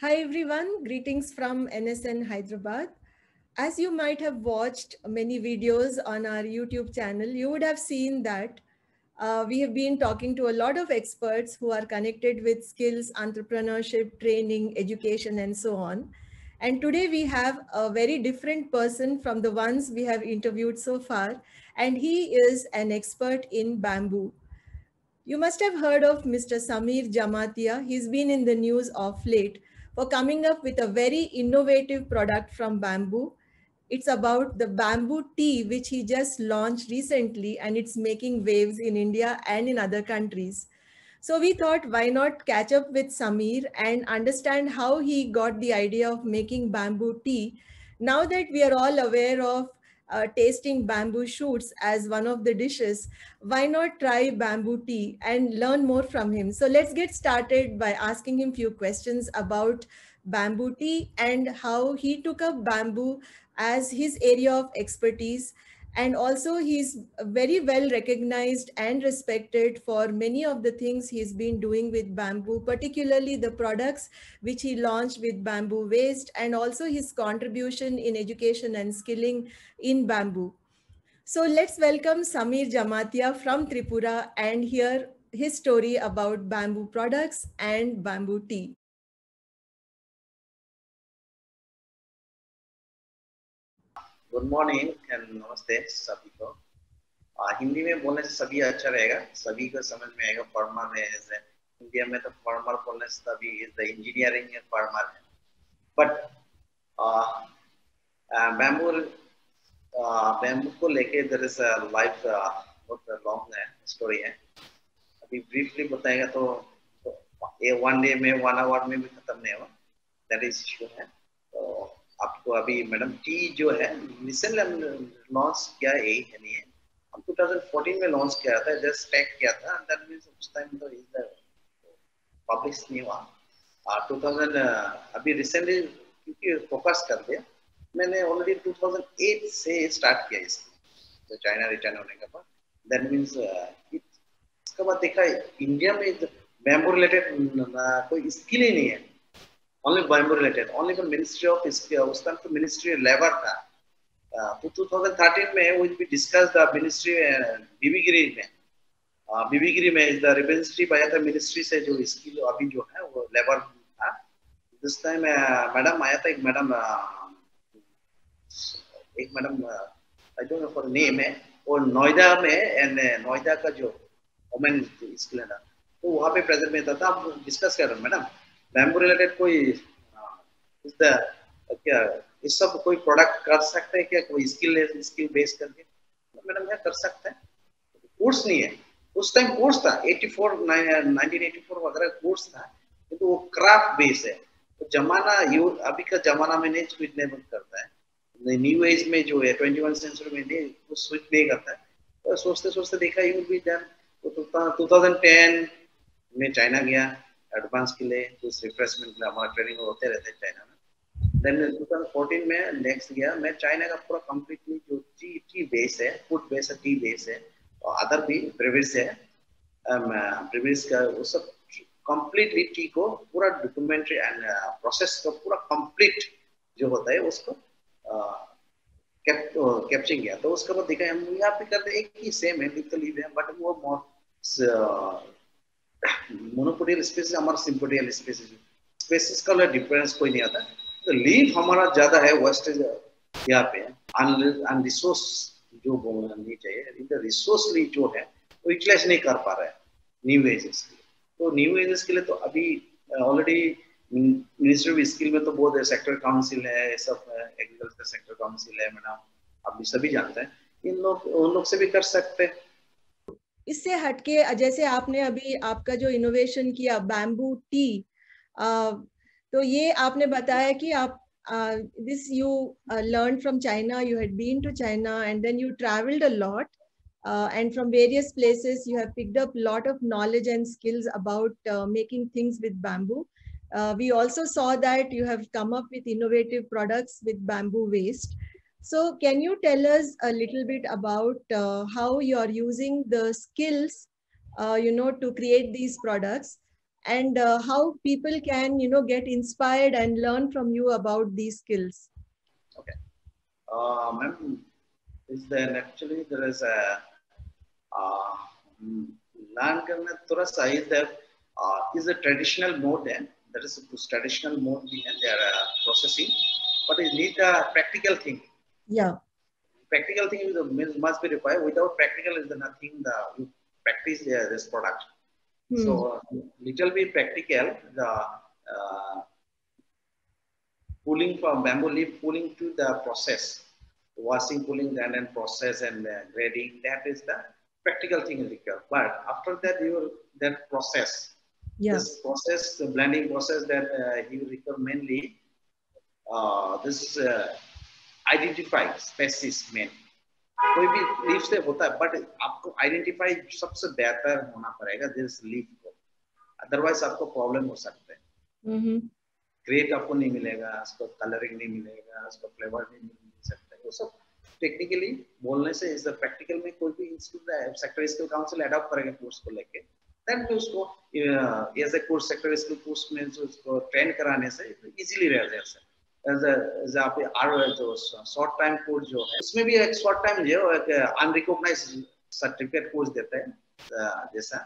Hi everyone, greetings from NSN Hyderabad. As you might have watched many videos on our YouTube channel, you would have seen that we have been talking to a lot of experts who are connected with skills, entrepreneurship, training, education, and so on. And today we have a very different person from the ones we have interviewed so far, and he is an expert in bamboo. You must have heard of Mr. Samir Jamatia. He's been in the news of late for coming up with a very innovative product from bamboo. It's about the bamboo tea, which he just launched recently, and it's making waves in India and in other countries. So we thought, why not catch up with Samir and understand how he got the idea of making bamboo tea. Now that we are all aware of tasting bamboo shoots as one of the dishes, why not try bamboo tea and learn more from him? So let's get started by asking him few questions about bamboo tea and how he took up bamboo as his area of expertise. And also he's very well recognized and respected for many of the things he's been doing with bamboo, particularly the products which he launched with bamboo waste, and also his contribution in education and skilling in bamboo. So let's welcome Samir Jamatia from Tripura and hear his story about bamboo products and bamboo tea. Good morning and नमस्ते सभी को। हिंदी में बोलने से सभी अच्छा रहेगा, सभी को समझ में आएगा। फार्मर में इंडिया में तो फार्मर बोलने से सभी is the engineering and farmer है, बट बैम्बू बैम्बू को लेके देयर इज अ लाइफ बहुत लॉन्ग है, स्टोरी है। अभी ब्रीफली बताएगा तो ये वन डे में 1 आवर में भी खत्म नहीं होगा, दैट इज इशू है। तो आपको अभी मैडम टी जो है रिसेंटली हम लॉन्च किया यही है, नहीं है, हम 2014 में लॉन्च किया था, जस्ट स्टार्ट किया था। दैट मींस उस टाइम तो इज द पब्लिश नहीं हुआ। 2000 अभी रिसेंटली क्योंकि फोकस कर दिया, मैंने ऑलरेडी 2008 से स्टार्ट किया इसको, तो चाइना रिटर्न होने के बाद। दैट मींस इसके बाद देखा इंडिया में बैम्बू रिलेटेड कोई स्किल ही नहीं है, only bamboo related, only the ministry of उस टाइम तो मिनिस्ट्री लेबर था। तो 2013 में we discussed the ministry बीबीगिरी में, बीबीगिरी में इज द रिप्रेजेंटेटिव आया था मिनिस्ट्री से, जो स्किल अभी जो है वो लेबर था। दिस टाइम मैडम आया था, एक madam I don't know for name है, और नोएडा में, एंड नोएडा का जो वुमेन स्किल है ना, तो वहाँ पे प्रेजेंट में था। आप डिस्कस कर रहे हो मैडम बैम्बू रिलेटेड कोई इस द क्या इस सब कोई प्रोडक्ट कर सकते हैं क्या, कोई स्किल बेस करके? मैडम क्या कर सकते हैं, कोर्स नहीं है। उस टाइम कोर्स था 1984 वगैरह कोर्स था, तो वो क्राफ्ट बेस है। तो जमाना अभी का जमाना में नहीं स्विच नहीं करता है, न्यू एज में जो है 21 सेंचुरी में नहीं वो स्विच नहीं करता है। तो सोचते सोचते देखा यू भी डन। तो 2010 में चाइना गया एडवांस के लिए, कुछ रिफ्रेशमेंट के लिए, हमारा ट्रेनिंग होते रहते हैं चाइना में। देन 2014 में नेक्स्ट गया मैं चाइना का पूरा कंप्लीटली जो टी बेस है, फूड बेस है, टी बेस है, और अदर भी ब्रेवरीज है, ब्रेवरीज का वो सब कंप्लीटली टी को पूरा डॉक्यूमेंट्री एंड प्रोसेस को पूरा कंप्लीट जो होता है उसको कैप्चरिंग किया। तो उसके बाद देखा हम यहाँ पे करते एक ही सेम है, लीव है, बट वो मोनोपोडियल स्पीसीज हमारा सिम्पोडियल स्पीसीज का डिफरेंस कोई नहीं आता। तो लीफ हमारा ज्यादा है वेस्टेज यहाँ पे, अनरिसोर्स जो बोलना नहीं चाहिए, रिसोर्सली जो है वो यूटिलाइज नहीं कर पा रहा है न्यू एजेस के लिए। तो न्यू एजेस के लिए तो अभी ऑलरेडी मिनिस्ट्री ऑफ स्किल में तो बहुत सेक्टर काउंसिल है, सब एग्रीकल्चर सेक्टर काउंसिल है मैडम, आप भी सभी जानते हैं। उन लोग से भी कर सकते हैं। इससे हटके जैसे आपने अभी आपका जो इनोवेशन किया बैम्बू टी, तो ये आपने बताया कि आप this you learned from China, you had been to China and then you traveled a lot, and from various places you have picked up a lot of knowledge and skills about making things with bamboo. We also saw that you have come up with innovative products with bamboo waste. So can you tell us a little bit about how you are using the skills, to create these products? and how people can, get inspired and learn from you about these skills? Okay. Ma'am, is there actually there is a learn करना थोड़ा सा is a traditional mode है. That is a traditional mode they are processing, but it need a practical thing. Yeah. Practical thing must be required. Without practical is nothing. You practice this product. So little bit practical. The pulling from bamboo leaf, pulling to the process, washing, pulling, and process and grading. That is the practical thing required. But after that, that process, this process, the blending process that you require mainly. This identify species main. कोई भी leaf से होता है, but आपको identify सबसे बेहतर होना पड़ेगा दिस लीफ को, अदरवाइज आपको प्रॉब्लम हो सकता है. ग्रेट आपको नहीं मिलेगा, उसको कलरिंग नहीं मिलेगा, उसको फ्लेवर नहीं मिल सकता है. वो सब टेक्निकली बोलने से इस प्रैक्टिकल में कोई भी institute sector skill council adopt करेगा कोर्स को लेके, देन भी उसको as a course sector skill course में उसको ट्रेन कराने से इजीली रह जाए सर. जो शॉर्ट टाइम कोर्स जो है उसमें भी एक शॉर्ट टाइम जो एक अनरिकॉग्नाइज्ड सर्टिफिकेट कोर्स देते हैं, जैसा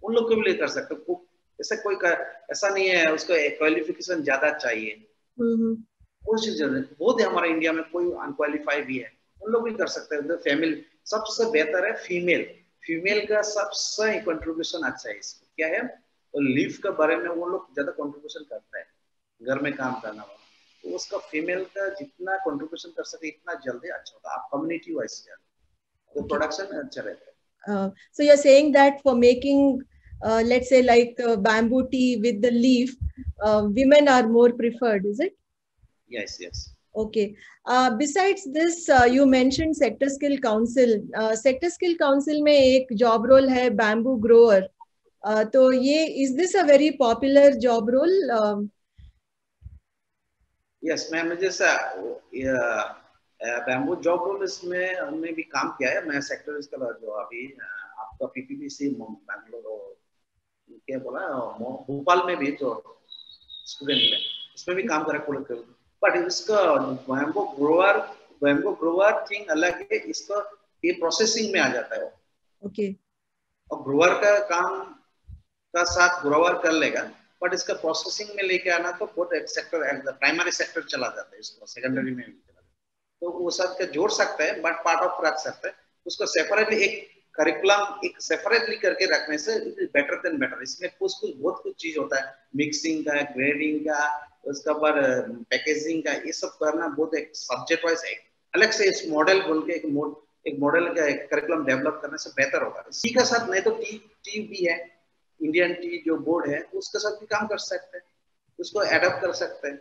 उन लोग को भी कर सकते हैं. ऐसा कोई ऐसा नहीं है उसको क्वालिफिकेशन ज्यादा चाहिए, कुछ बहुत है हमारे इंडिया में कोई अनक्वालिफाइड भी है, उन लोग भी कर सकते हैं. फैमिली सबसे बेहतर है फीमेल का सबसे कंट्रीब्यूशन अच्छा है. इसको क्या है तो लीफ के बारे में वो लोग ज्यादा कंट्रीब्यूशन करता है, घर में काम करना वाला, तो उसका फीमेल का जितना कंट्रीब्यूशन कर सके इतना जल्दी अच्छा होता है. आप कम्युनिटी वाइज तो प्रोडक्शन अच्छा रहता है. So you're saying that for making let's say like bamboo tea with the leaf, women are more preferred, is it? Yes. Okay. Besides this, you mentioned Sector Skill Council. Sector Skill Council में एक job role है bamboo grower. तो ये is this a very popular job role? Yes, ma'am. जैसा bamboo job role इसमें हमने भी काम किया है. मैं सेक्टर इसका जो अभी आपका पीपीपीसी बैंगलोर क्या बोला भोपाल में भी जो स्टूडेंट है इसमें भी काम करा कोल. बट इसका बैम्बू ग्रोवर थिंग अलग है, इसका ये प्रोसेसिंग में आ जाता है. ओके. और ग्रोवर का काम का साथ ग्रोवर कर लेगा, बट इसका प्रोसेसिंग में लेके आना तो बहुत एक सेक्टर प्राइमरी सेक्टर चला जाता है, इसको सेकेंडरी में भी चला जाता है. तो वो सब का जोड़ सकते हैं, बट पार्ट ऑफ रख सकते हैं. उसको सेपरेटली एक करिकुलम एक सेपरेटली करके रखने से बेटर देन बेटर. इसमें कुछ बहुत कुछ चीज होता है, मिक्सिंग का, ग्रेडिंग का, उसका बाद पैकेजिंग का, ये सब करना बहुत एक सब्जेक्ट वाइज अलग से इस मॉडल बोल के एक मॉडल का एक करिकुलम डेवलप करने से बेहतर होगा. इसी का साथ नहीं तो टी भी है, इंडियन टी जो बोर्ड है उसके साथ भी काम कर सकते हैं, उसको एडॉप्ट कर सकते हैं.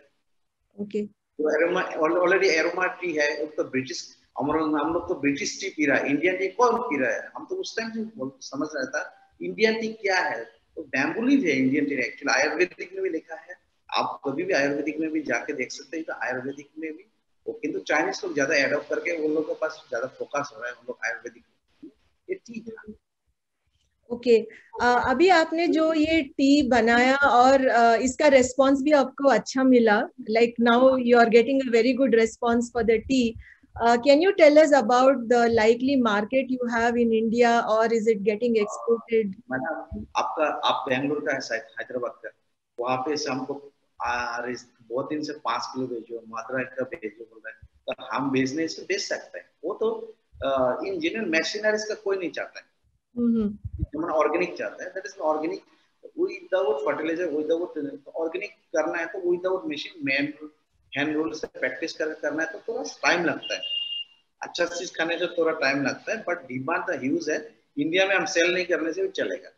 ओके. तो एरोमा ऑलरेडी एरोमा टी है, तो ब्रिटिश हम लोग तो ब्रिटिश टी पी रहा है, इंडियन टी कौन पी रहा है. हम तो उस टाइम से समझ रहा था इंडियन टी क्या है, तो बैम्बू लीफ है इंडियन टी. एक्चुअली आयुर्वेदिक में भी लिखा है, आप कभी भी आयुर्वेदिक में भी जाके देख सकते हैं. तो आयुर्वेदिक में भी वो किंतु चाइनीज लोग ज्यादा एडॉप्ट करके उन लोगों के पास ज्यादा फोकस हो रहा है, उन लोग आयुर्वेदिक ये टी था. ओके. अभी आपने जो ये टी बनाया और इसका रेस्पॉन्स भी आपको अच्छा मिला, like now you are getting a very good response for the tea. Can you tell us about the likely market you have in India, or is it getting exported? आप बेंगलुरु का है, हैदराबाद का, वहाँ पे से हमको बहुत दिन से 5 किलो भेजो, मात्रा का भेजो बोल रहे हैं, तो हम भेजने से बेच सकते हैं. वो तो इंजीनियर मशीनरीज का कोई नहीं चाहता है, ऑर्गेनिक चाहता है. That is organic without fertiliser, without organic करना है तो विदाउट मशीन हैंड रोल से प्रैक्टिस करना है तो थोड़ा टाइम लगता है. अच्छा चीज खाने से थोड़ा टाइम लगता है, बट डिमांड तो ह्यूज है. इंडिया में हम सेल नहीं करने से भी चलेगा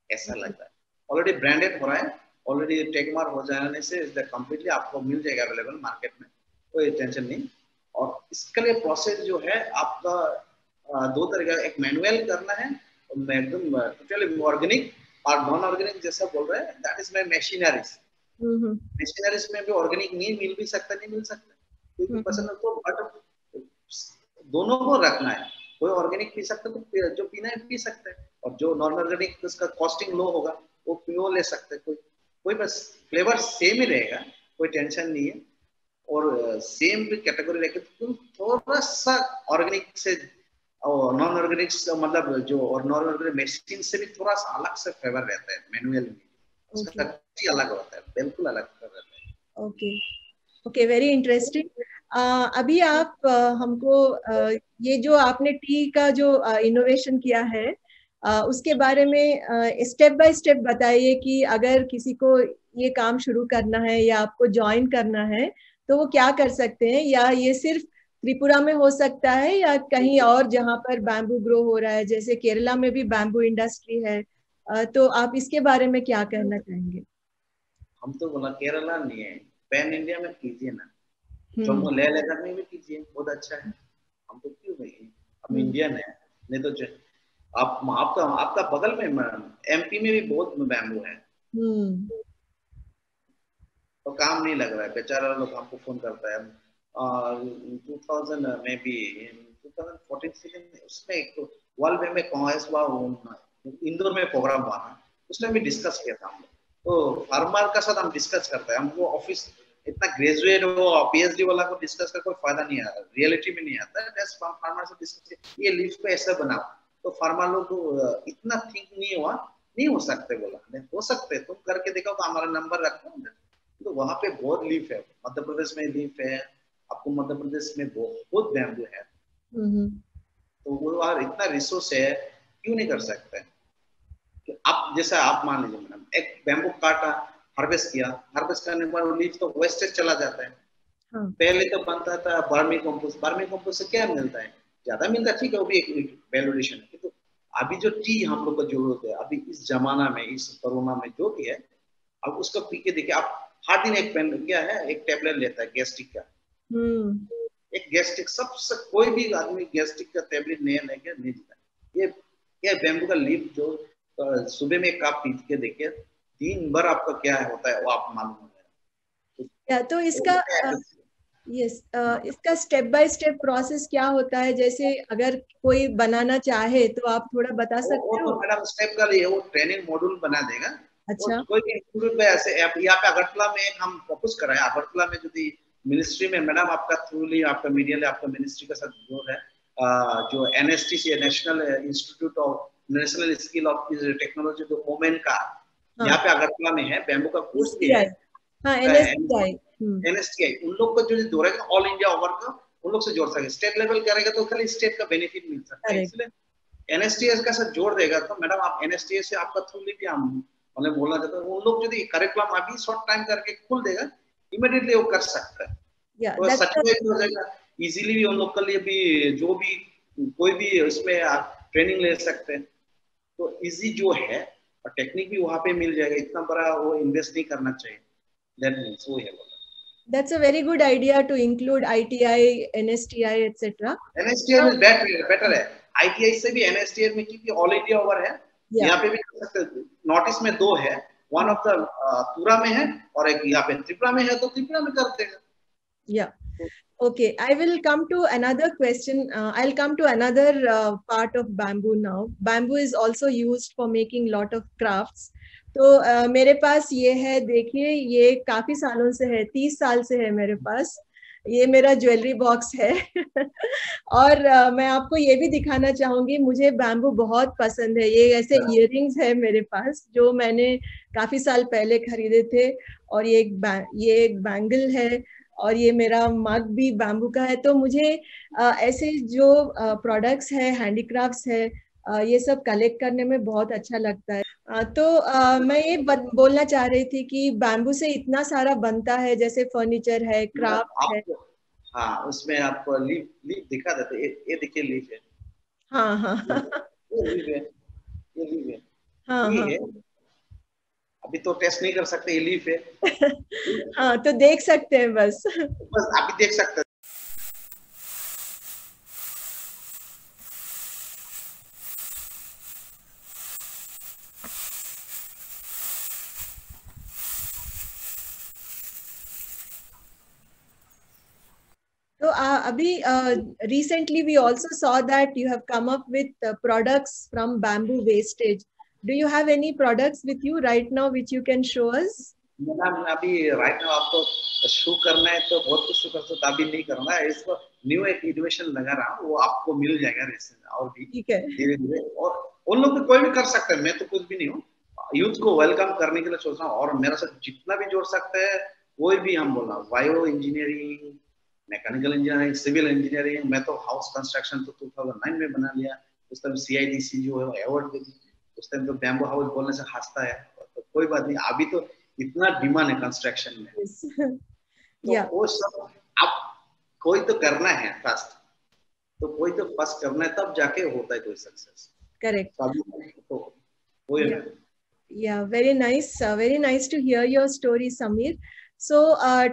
ऐसा लगता है. ऑलरेडी ब्रांडेड हो रहा है, ऑलरेडी टेक मार्क हो जाने से कंप्लीटली आपको मिल जाएगा अवेलेबल मार्केट में, कोई टेंशन नहीं. और इसके लिए प्रोसेस जो है आपका दो तरीका, एक मैनुअल करना है एकदम टोटली ऑर्गेनिक, और नॉन ऑर्गेनिक जैसा बोल रहे हैं that is my machineries. Machineries में भी ऑर्गेनिक नहीं मिल भी सकता, नहीं मिल सकता क्योंकि पसंद है तो, बट दोनों को रखना है. कोई ऑर्गेनिक पी सकता है तो जो पीना है पी सकते हैं, और जो नॉन ऑर्गेनिक उसका कॉस्टिंग लो होगा वो प्योर ले सकते हैं, कोई बस फ्लेवर सेम ही रहेगा, कोई टेंशन नहीं है। और सेम भी कैटेगरी रखे तो तुम थोड़ा सा ऑर्गेनिक से और नॉन ऑर्गेनिक मतलब जो और नॉन ऑर्गेनिक मशीन से भी थोड़ा सा अलग से फ्लेवर रहता है, मैनुअल में उसका टेस्ट अलग होता है, बिल्कुल अलग रहता है। Okay okay, very interesting. अभी आप हमको ये जो आपने टी का जो इनोवेशन किया है उसके बारे में स्टेप बाय स्टेप बताइए कि अगर किसी को ये काम शुरू करना है या आपको ज्वाइन करना है तो वो क्या कर सकते हैं, या ये सिर्फ त्रिपुरा में हो सकता है या कहीं और जहाँ पर बैम्बू ग्रो हो रहा है, जैसे केरला में भी बैम्बू इंडस्ट्री है, तो आप इसके बारे में क्या कहना चाहेंगे? हम तो बोला केरला नहीं है, पैन इंडिया में कीजिए ना, हम्म जम्मू लेह लद्दाख में भी कीजिए, बहुत अच्छा है। हम तो क्यों नहीं, हम इंडियन है। नहीं तो आप आपका आपका बगल में एमपी में भी बहुत बैम्बू है, हम्म तो काम नहीं लग रहा है, बेचारा लोग हमको फोन करता है। 2000 में भी 2014 उसमें एक तो वर्ल्ड में कांग्रेस हुआ, इंदौर में प्रोग्राम हुआ था, उस टाइम भी डिस्कस किया था हम लोग। तो फार्मर का साथ हम डिस्कस करते हैं, हमको ऑफिस इतना ग्रेजुएट हो पीएचडी वाला को डिस्कस कर कोई फायदा नहीं आता, रियलिटी में नहीं आता है। फार्मर से डिस्कस ये लीफ को ऐसा बनाओ, तो फार्मर लोग को इतना थिंक नहीं हुआ, नहीं हो सकते बोला, हो सकते तुम करके देखो, हमारा नंबर रखो। तो वहां पे बहुत लीफ है, मध्य प्रदेश में लीफ है, आपको मध्य प्रदेश में बहुत बैम्बू है, तो वो यार इतना रिसोर्स है, क्यों नहीं कर सकते। कि आप जैसा आप मान लीजिए मैडम, एक बैम्बू काटा, हार्वेस्ट किया, हार्वेस्ट करने के बाद लीफ तो वेस्टेज चला जाता है। हाँ पहले तो बनता था बर्मी कंपोस्ट, बर्मी कंपोस्ट से क्या मिलता है, ज्यादा मिलता है, ठीक है वो भी एक वैल्यूएशन है, तो अभी जो टी हम लोग को जरूरत है अभी इस जमाना में, इस कोरोना में जो भी है, अब उसको पी के देखिए आप। हर दिन एक पेन क्या है, एक टेबलेट लेता है गैस्ट्रिक का, एक गैस्ट्रिक, सबसे कोई भी आदमी गैस्ट्रिक का टेबलेट नहीं लेके नहीं जीता। ये बैम्बू का लीफ जो सुबह में एक कप पी के देखिए, दिन भर आपका क्या होता है वो आप मालूम हो या तो इसका जाएगा। यस, इसका स्टेप बाय स्टेप प्रोसेस क्या होता है, जैसे अगर कोई बनाना चाहे तो आप थोड़ा बता वो सकते तो हो? मैडम स्टेप का लिए वो ट्रेनिंग मॉड्यूल बना देगा। वो अच्छा। कोई भी इंस्टीट्यूट में ऐसे यहाँ पे अगरतला में हम फोकस कराए, अगरतला में जो मिनिस्ट्री में मैडम आपका थ्रूली आपका मीडिया आपका मिनिस्ट्री के साथ जो है जो NSTC national institute of national skill of technology जो वोमेन का हाँ यहाँ पे अगरतला में है, बैम्बू का कोर्स भी एसटीआई, है, हाँ एनएसटीआई। एनएसटीआई उन लोग को जो जोड़ेगा ऑल इंडिया ओवर का, उन लोग से जोड़ सके, स्टेट लेवल करेगा तो खाली स्टेट का बेनिफिट मिल सकता है, करेक्ट। इसलिए एनएसटीएस का साथ जोड़ देगा। तो मैडम आप एनएसटीएस से आपका थ्रू भी हम मतलब बोलना चाहते हैं, उन लोग यदि करिकुलम अभी शॉर्ट टाइम करके खोल देगा, इमीडिएटली वो कर सकता है, या तो सर्टिफाइड हो जाएगा इजीली भी। उन लोग के लिए भी जो भी कोई भी उसमें आप ट्रेनिंग ले सकते हैं, तो इजी जो है और टेक्निक भी वहां पे मिल जाएगा, इतना बड़ा वो इन्वेस्ट नहीं करना चाहिए। दैट मींस वो है बोला। that's a very good idea to include ITI, NSTI, etc. NSTI में बेटर है, आईटीआई से भी एनएसटीआई में, क्योंकि ऑल इंडिया ओवर है, या यहाँ पे भी कर सकते हैं। नॉर्थ ईस्ट में दो है, वन ऑफ द पूरा में है और एक यहाँ पे त्रिपुरा में है, तो त्रिपुरा में कर देगा। या okay, I will come to another question. I'll come to another part of bamboo now. Bamboo is also used for making lot of crafts. तो मेरे पास ये है, देखिए ये काफी सालों से है, 30 साल से है मेरे पास, ये मेरा ज्वेलरी बॉक्स है और मैं आपको ये भी दिखाना चाहूंगी, मुझे बैम्बू बहुत पसंद है। ये ऐसे इयररिंग्स है मेरे पास जो मैंने काफी साल पहले खरीदे थे, और ये एक बैंगल है, और ये मेरा मग भी बैम्बू का है। तो मुझे ऐसे जो प्रोडक्ट्स है, हैंडीक्राफ्ट्स है, ये सब कलेक्ट करने में बहुत अच्छा लगता है। तो मैं ये बोलना चाह रही थी कि बैम्बू से इतना सारा बनता है, जैसे फर्नीचर है, क्राफ्ट है। आपको हाँ उसमें आपको लीफ लीफ दिखा देते, ये देखिए लीफ है, हाँ हाँ ये लीफ है, ये लीफ है, हाँ ये हाँ है। अभी तो टेस्ट नहीं कर सकते, ये लीफ है, हाँ तो देख सकते हैं बस। बस आप भी देख सकते हैं। तो अभी recently we also saw that you have come up with products from bamboo wastage. Do you have any products with you right now which you can show us? Madam अभी राइट नाउ आपको show करना है तो बहुत कुछ show कर सकता, अभी नहीं करना है इसको। न्यू एक इनोवेशन लगा रहा हूँ, वो आपको मिल जाएगा और भी ठीक है, धीरे धीरे। और उन लोग भी कोई भी कर सकता है, मैं तो कुछ भी नहीं हूँ। यूथ को वेलकम करने के लिए सोच रहा हूँ, और मेरा साथ जितना भी जोड़ सकता है कोई भी। हम बोल रहा हूँ bio engineering, mechanical engineering, civil engineering. मैं तो हाउस कंस्ट्रक्शन तो 2009 में बना लिया। उस टाइम CIDC जो है अवार्ड दे दी, उस टाइम तो बैम्बू हाउस बोलने से हंसता है, तो कोई बात नहीं। अभी तो इतना डिमांड है कंस्ट्रक्शन में, yes. तो Yeah, वो सब आप कोई तो करना है फर्स्ट, तो कोई तो फर्स्ट करना है, तब जाके होता है कोई सक्सेस। correct. तो वो Yeah, yeah, very nice to hear your story, Samir. So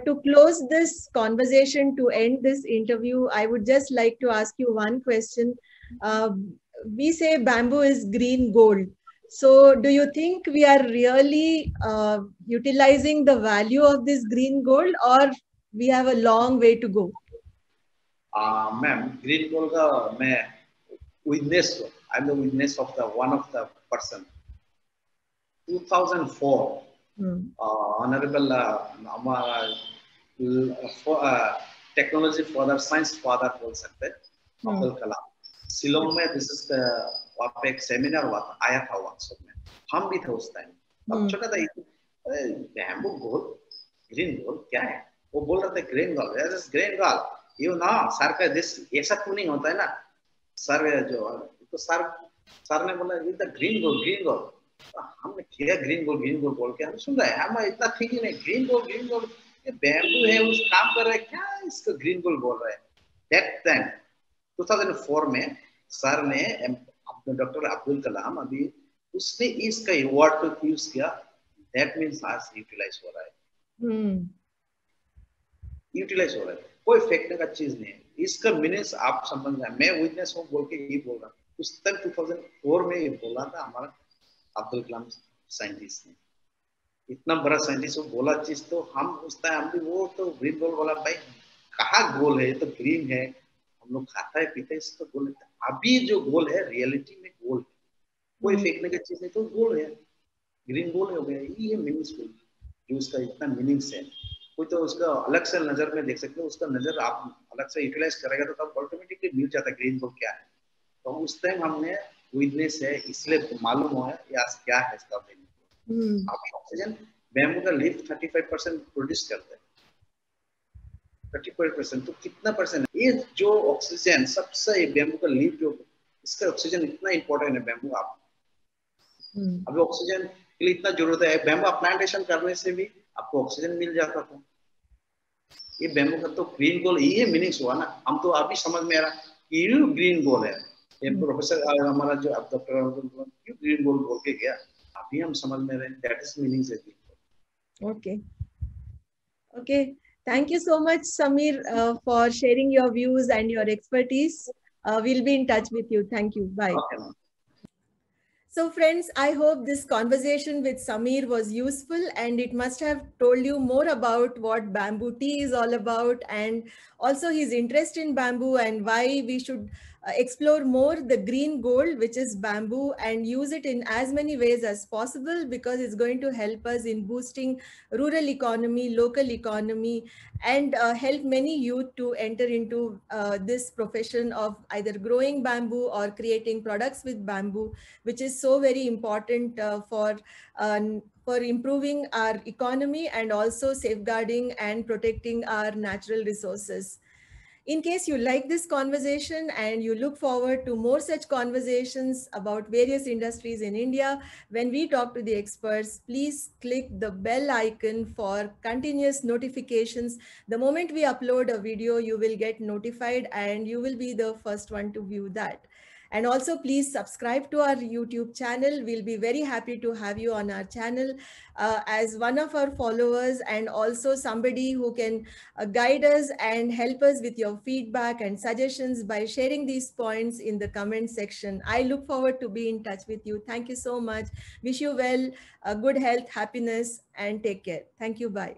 to close this conversation, to end this interview, I would just like to ask you one question. Uh, we say bamboo is green gold. So do you think we are really utilizing the value of this green gold, or we have a long way to go? Ma'am green gold का मैं witness, I am the witness of the one of the person 2004 honourable हमारा technology father, science father बोल सकते हैं, अब्दुल कलाम। शिलोंग में this is वहाँ पे एक सेमिनार हुआ था, आया था वर्कशॉप में, हम भी थे उस टाइम। तब छोटा था, अरे बैम्बू गोल्ड, ग्रीन गोल्ड क्या है? वो बोल रहा था green gold, green gold you ना सर का दिस ऐसा क्यों नहीं होता है ना सर, जो तो सर ने बोला ये the green gold, green gold. हमने किया ग्रीन गोल्ड बोल के हम सुन रहे हैं, हम इतना ठीक ही नहीं, ग्रीन गोल्ड ये बैम्बू है, उस काम कर रहे हैं क्या, इसको ग्रीन गोल्ड बोल रहे हैं। दैट टाइम 2004 में सर ने, डॉक्टर अब्दुल कलाम, अभी उसने इसका वर्ड को यूज किया। दैट मीन्स आज यूटिलाइज हो रहा है, यूटिलाइज हो रहा है, कोई फेंकने का चीज नहीं है। इसका मीनिंग्स आप समझ रहे हैं, मैं विटनेस हूँ बोल के ये बोल रहा हूँ। उस टाइम 2004 में ये बोला था हमारा अब्दुल कलाम साइंटिस्ट ने, इतना बड़ा साइंटिस्ट वो बोला चीज, तो हम उस टाइम हम भी वो तो ग्रीन गोल बोला, भाई कहाँ गोल है, ये तो ग्रीन है, हम लोग खाता है पीते हैं, इसका गोल है। अभी जो गोल है रियलिटी में गोल है, कोई फेंकने की चीज नहीं, तो गोल है, ग्रीन गोल हो गया। ये मीनिंग्सफुल जो उसका इतना मीनिंग्स है। कोई तो उसका अलग से नजर में देख सकते हो, उसका नजर आप अलग से यूटिलाइज करेगा तो तब ऑटोमेटिकली मिल जाता है ग्रीन गोल क्या है। तो उस टाइम हमने विटनेस है, इसलिए मालूम हुआ या क्या है इसका मीनिंग। आप ऑक्सीजन बैम्बू का लीफ 35% प्रोड्यूस करते हैं, 35%, तो कितना परसेंट ये जो ऑक्सीजन सबसे बैम्बू का लीफ जो इसका ऑक्सीजन इतना इंपॉर्टेंट है बैम्बू। आप अभी ऑक्सीजन के लिए इतना जरूरत है, बैम्बू प्लांटेशन करने से भी आपको ऑक्सीजन मिल जाता था। ये बैम्बू का तो ग्रीन गोल ये मीनिंग्स हुआ ना, हम तो अभी समझ में आ रहा कि ये ग्रीन गोल है। ये प्रोफेसर हमारा जो डॉक्टर क्यों ग्रीन गोल बोल के गया, अभी हम समझ में रहे, दैट इज मीनिंग्स है green goal. Okay, thank you so much, Samir, for sharing your views and your expertise. We'll be in touch with you. Thank you. Bye. Okay. So friends, I hope this conversation with Samir was useful, and it must have told you more about what bamboo tea is all about, and also his interest in bamboo and why we should explore more the green gold, which is bamboo, and use it in as many ways as possible, because it's going to help us in boosting rural economy, local economy, and help many youth to enter into this profession of either growing bamboo or creating products with bamboo, which is so very important for improving our economy and also safeguarding and protecting our natural resources. In case you like this conversation and you look forward to more such conversations about various industries in India, when we talk to the experts, please click the bell icon for continuous notifications. The moment we upload a video, you will get notified and you will be the first one to view that. And also please subscribe to our YouTube channel. We'll be very happy to have you on our channel as one of our followers, and also somebody who can guide us and help us with your feedback and suggestions by sharing these points in the comment section. I look forward to be in touch with you. Thank you so much. Wish you well, good health, happiness, and take care. Thank you. Bye.